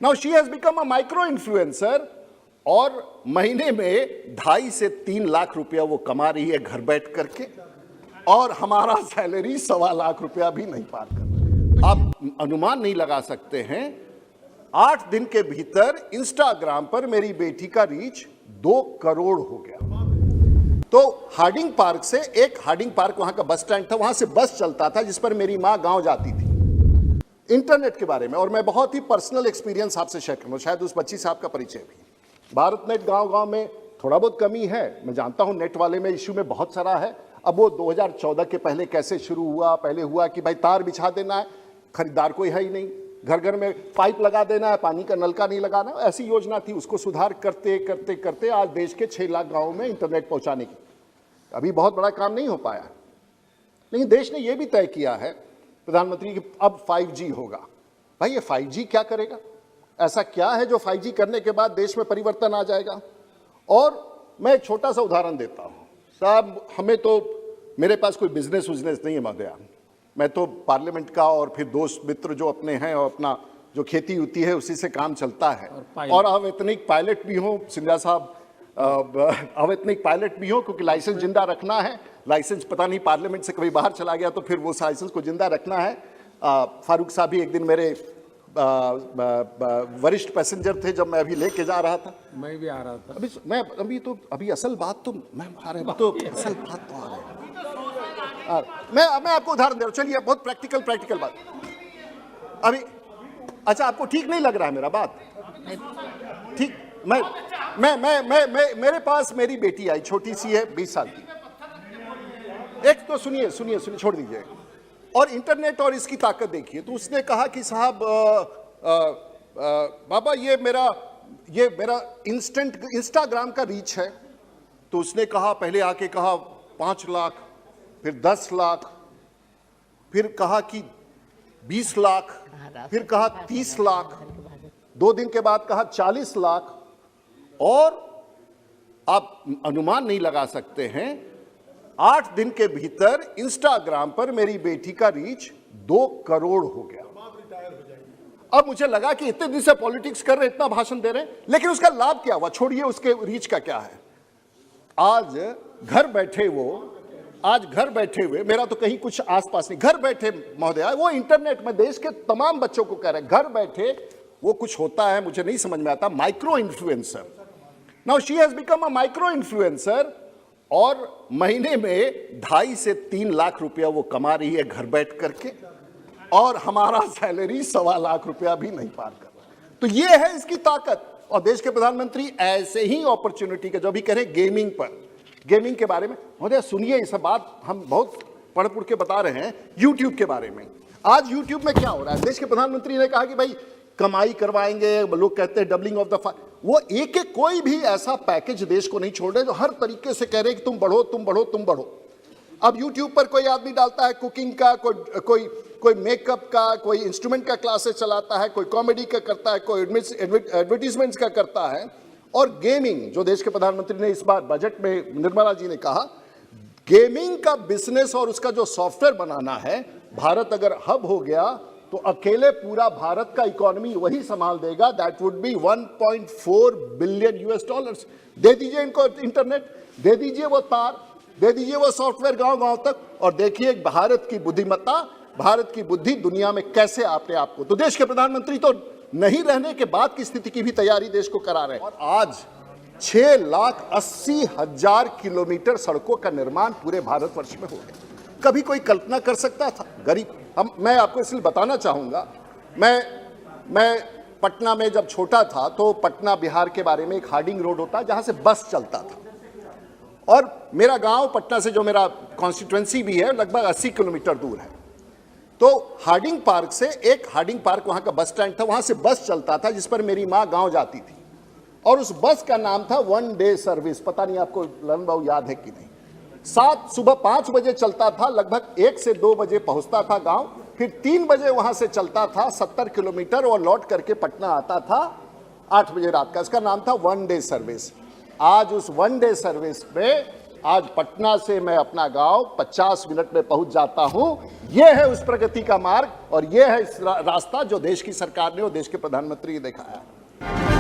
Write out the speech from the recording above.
Now she has become a micro influencer और महीने में 2.5 से 3 लाख रुपया वो कमा रही है घर बैठ करके, और हमारा सैलरी 1.25 लाख रुपया भी नहीं पार कर। आप अनुमान नहीं लगा सकते हैं, 8 दिन के भीतर इंस्टाग्राम पर मेरी बेटी का रीच 2 करोड़ हो गया। तो हार्डिंग पार्क से, एक हार्डिंग पार्क वहां का बस स्टैंड था, वहां से बस चलता था जिस पर मेरी मां गांव जाती थी। इंटरनेट के बारे में, और मैं बहुत ही पर्सनल एक्सपीरियंस आपसे शेयर करूंगा, शायद उस बच्ची से आपका परिचय भी। भारत नेट गांव-गांव में थोड़ा बहुत कमी है, मैं जानता हूं, नेट वाले में इश्यू में बहुत सारा है। अब वो 2014 के पहले कैसे शुरू हुआ, पहले हुआ कि भाई तार बिछा देना है, खरीदार कोई है ही नहीं, घर घर में पाइप लगा देना है, पानी का नलका नहीं लगाना, ऐसी योजना थी। उसको सुधार करते करते करते आज देश के 6 लाख गाँव में इंटरनेट पहुंचाने की, अभी बहुत बड़ा काम नहीं हो पाया। लेकिन देश ने यह भी तय किया है प्रधानमंत्री कि अब 5G होगा। भाई ये 5G क्या करेगा? ऐसा क्या है जो 5G करने के बाद देश में परिवर्तन आ जाएगा? और मैं एक छोटा सा उदाहरण देता हूं साहब, हमें तो, मेरे पास कोई बिजनेस नहीं है महोदया, मैं तो पार्लियामेंट का और फिर दोस्त मित्र जो अपने हैं और अपना जो खेती होती है उसी से काम चलता है। और अवैतनिक पायलट भी हूँ सिंधिया साहब, अवैतनिक पायलट भी हो, क्योंकि लाइसेंस जिंदा रखना है। लाइसेंस पता नहीं पार्लियामेंट से कभी बाहर चला गया तो फिर वो लाइसेंस को जिंदा रखना है। फारूक साहब भी एक दिन मेरे वरिष्ठ पैसेंजर थे जब मैं अभी लेके जा रहा था। मैं भी आ रहा था। अभी असल बात तो मैं आ रहे तो असल बात तो आ रही है। मैं आपको उदाहरण दे रहा हूँ, चलिए बहुत प्रैक्टिकल बात। अभी अच्छा, आपको ठीक नहीं लग रहा है मेरा बात? ठीक, मेरे पास मेरी बेटी आई, छोटी सी है, 20 साल की। एक तो सुनिए, छोड़ दीजिए। और इंटरनेट और इसकी ताकत देखिए। तो उसने कहा कि साहब बाबा ये मेरा इंस्टाग्राम का रीच है। तो उसने कहा, पहले आके कहा 5 लाख, फिर 10 लाख, फिर कहा कि 20 लाख, फिर कहा 30 लाख, 2 दिन के बाद कहा 40 लाख, और आप अनुमान नहीं लगा सकते हैं, 8 दिन के भीतर इंस्टाग्राम पर मेरी बेटी का रीच 2 करोड़ हो गया। अब मुझे लगा कि इतने दिन से पॉलिटिक्स कर रहे, इतना भाषण दे रहे हैं, लेकिन उसका लाभ क्या हुआ? छोड़िए उसके रीच का क्या है। आज घर बैठे हुए, मेरा तो कहीं कुछ आसपास नहीं, घर बैठे महोदया, वो इंटरनेट में देश के तमाम बच्चों को कह रहे हैं, घर बैठे वो कुछ होता है, मुझे नहीं समझ में आता, micro influencer. Now she has become a micro influencer और महीने में 2.5 से 3 लाख रुपया वो कमा रही है घर बैठ करके, और हमारा सैलरी 1.25 लाख रुपया भी नहीं पार कर रहा। तो ये है इसकी ताकत। और देश के प्रधानमंत्री ऐसे ही अपॉर्चुनिटी के, जो भी कह रहे हैं गेमिंग के बारे में, महोदय सुनिए, इस बात हम बहुत पढ़ के बता रहे हैं यूट्यूब के बारे में। आज यूट्यूब में क्या हो रहा है? देश के प्रधानमंत्री ने कहा कि भाई कमाई करवाएंगे, लोग कहते हैं डबलिंग ऑफ द, वो एक कोई भी ऐसा पैकेज देश को नहीं छोड़ रहे जो हर तरीके से कह रहे कि तुम बढ़ो। अब यूट्यूब पर कोई आदमी डालता है कुकिंग का, कोई मेकअप का, कोई इंस्ट्रूमेंट का क्लासेस चलाता है, कोई कॉमेडी का करता है, कोई एडवर्टीजमेंट्स का करता है, और गेमिंग, जो देश के प्रधानमंत्री ने इस बार बजट में, निर्मला जी ने कहा, गेमिंग का बिजनेस और उसका जो सॉफ्टवेयर बनाना है, भारत अगर हब हो गया तो अकेले पूरा भारत का इकोनॉमी वही संभाल देगा। That would be 1.4 billion $। दे दीजिए इनको इंटरनेट, दे दीजिए वो तार, दे दीजिए वो सॉफ्टवेयर गांव तक, और देखिए भारत की बुद्धिमत्ता, भारत की बुद्धि दुनिया में कैसे अपने आप को। तो देश के प्रधानमंत्री तो नहीं रहने के बाद की स्थिति की भी तैयारी देश को करा रहे हैं। और आज 6,80,000 किलोमीटर सड़कों का निर्माण पूरे भारतवर्ष में हो गया। कभी कोई कल्पना कर सकता था? गरीब, मैं आपको इसलिए बताना चाहूंगा, मैं पटना में जब छोटा था तो पटना बिहार के बारे में एक हार्डिंग रोड होता है जहां से बस चलता था, और मेरा गांव पटना से, जो मेरा कॉन्स्टिट्यूएंसी भी है, लगभग 80 किलोमीटर दूर है। तो हार्डिंग पार्क से, एक हार्डिंग पार्क वहां का बस स्टैंड था, वहां से बस चलता था जिस पर मेरी मां गांव जाती थी, और उस बस का नाम था 1 डे सर्विस। पता नहीं आपको ललन बाबू याद है कि नहीं। सुबह 5 बजे चलता था, लगभग 1 से 2 बजे पहुंचता था गांव, फिर 3 बजे वहां से चलता था 70 किलोमीटर और लौट करके पटना आता था 8 बजे रात का। इसका नाम था 1 डे सर्विस। आज उस 1 डे सर्विस पे आज पटना से मैं अपना गांव 50 मिनट में पहुंच जाता हूं। यह है उस प्रगति का मार्ग और यह है इस रास्ता जो देश की सरकार ने और देश के प्रधानमंत्री ने दिखाया।